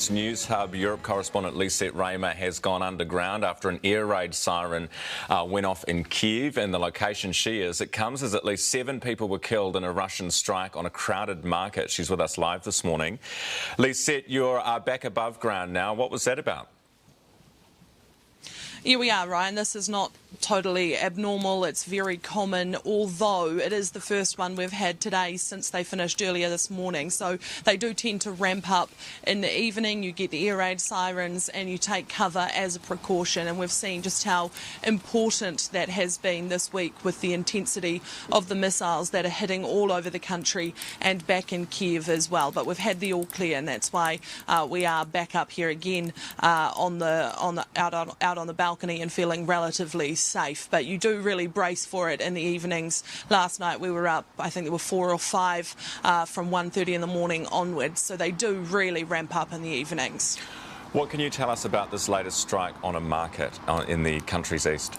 It's Newshub Europe correspondent Lisette Raymer has gone underground after an air raid siren went off in Kyiv, and the location she is, it comes as at least 7 people were killed in a Russian strike on a crowded market. She's with us live this morning. Lisette, you're back above ground now. What was that about? Here we are, Ryan. This is not totally abnormal. It's very common, although it is the first one we've had today since they finished earlier this morning. So they do tend to ramp up in the evening. You get the air raid sirens and you take cover as a precaution. And we've seen just how important that has been this week with the intensity of the missiles that are hitting all over the country and back in Kyiv as well. But we've had the all clear, and that's why we are back up here again out on the balcony and feeling relatively safe. But you do really brace for it in the evenings. Last night we were up, I think there were 4 or 5 from 1:30 in the morning onwards, so they do really ramp up in the evenings. What can you tell us about this latest strike on a market in the country's east?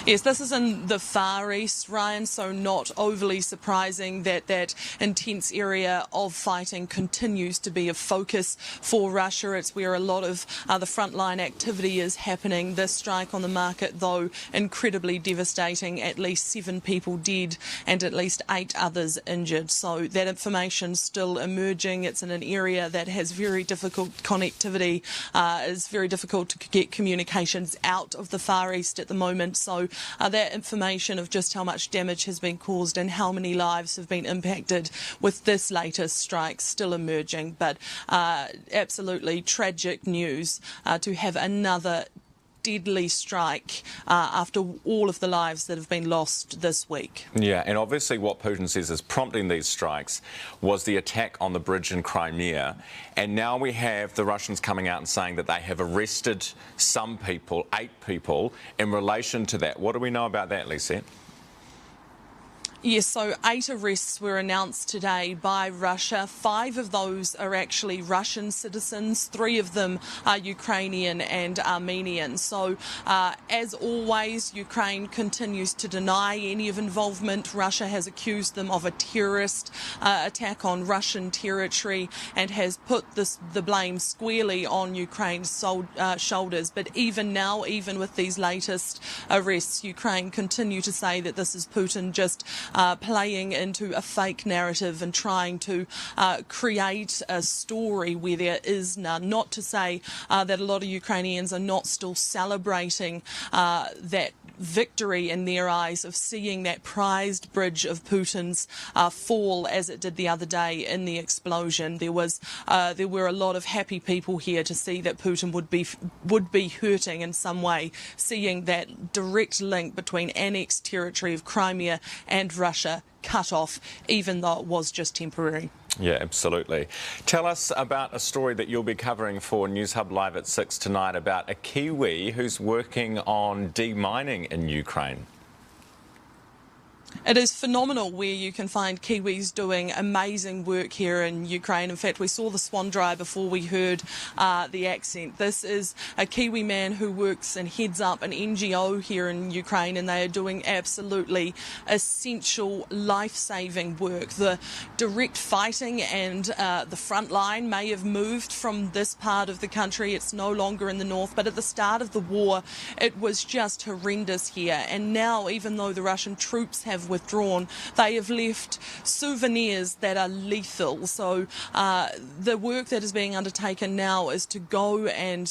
Yes, this is in the Far East, Ryan, so not overly surprising that that intense area of fighting continues to be a focus for Russia. It's where a lot of the frontline activity is happening. This strike on the market, though, incredibly devastating. At least 7 people dead and at least 8 others injured. So that information's still emerging. It's in an area that has very difficult connectivity. It's very difficult to get communications out of the Far East at the moment. So that information of just how much damage has been caused and how many lives have been impacted with this latest strike still emerging. But absolutely tragic news to have another deadly strike after all of the lives that have been lost this week. Yeah, and obviously what Putin says is prompting these strikes was the attack on the bridge in Crimea, and now we have the Russians coming out and saying that they have arrested some people, 8 people, in relation to that. What do we know about that, Lisette? Yes, so 8 arrests were announced today by Russia. 5 of those are actually Russian citizens. 3 of them are Ukrainian and Armenian. So, as always, Ukraine continues to deny any of involvement. Russia has accused them of a terrorist attack on Russian territory and has put the blame squarely on Ukraine's shoulders. But even now, even with these latest arrests, Ukraine continue to say that this is Putin just playing into a fake narrative and trying to create a story where there is none. Not to say that a lot of Ukrainians are not still celebrating that victory in their eyes of seeing that prized bridge of Putin's fall as it did the other day in the explosion. There were a lot of happy people here to see that Putin would be hurting in some way, seeing that direct link between annexed territory of Crimea and Russia cut off, even though it was just temporary. Yeah, absolutely. Tell us about a story that you'll be covering for Newshub Live at 6 tonight about a Kiwi who's working on demining in Ukraine. It is phenomenal where you can find Kiwis doing amazing work here in Ukraine. In fact, we saw the swan dry before we heard the accent. This is a Kiwi man who works and heads up an NGO here in Ukraine, and they are doing absolutely essential life-saving work. The direct fighting and the front line may have moved from this part of the country. It's no longer in the north, but at the start of the war, it was just horrendous here. And now, even though the Russian troops have withdrawn, they have left souvenirs that are lethal. So the work that is being undertaken now is to go and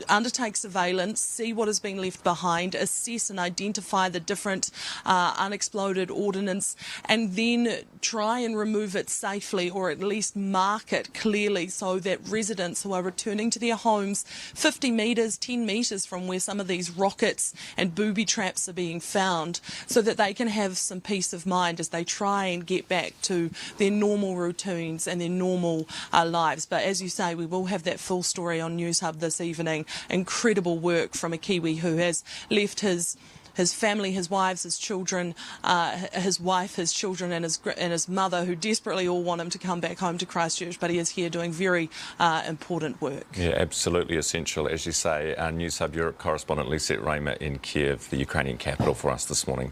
undertake surveillance, see what has been left behind, assess and identify the different unexploded ordnance, and then try and remove it safely, or at least mark it clearly so that residents who are returning to their homes 50 metres, 10 metres from where some of these rockets and booby traps are being found, so that they can have some peace of mind as they try and get back to their normal routines and their normal lives. But as you say, we will have that full story on Newshub this evening. Incredible work from a Kiwi who has left his family, his wives, his children, his wife, his children and his mother, who desperately all want him to come back home to Christchurch, but he is here doing very important work. Yeah, absolutely essential, as you say. Newshub Europe correspondent Lisette Raymer in Kyiv, the Ukrainian capital, for us this morning.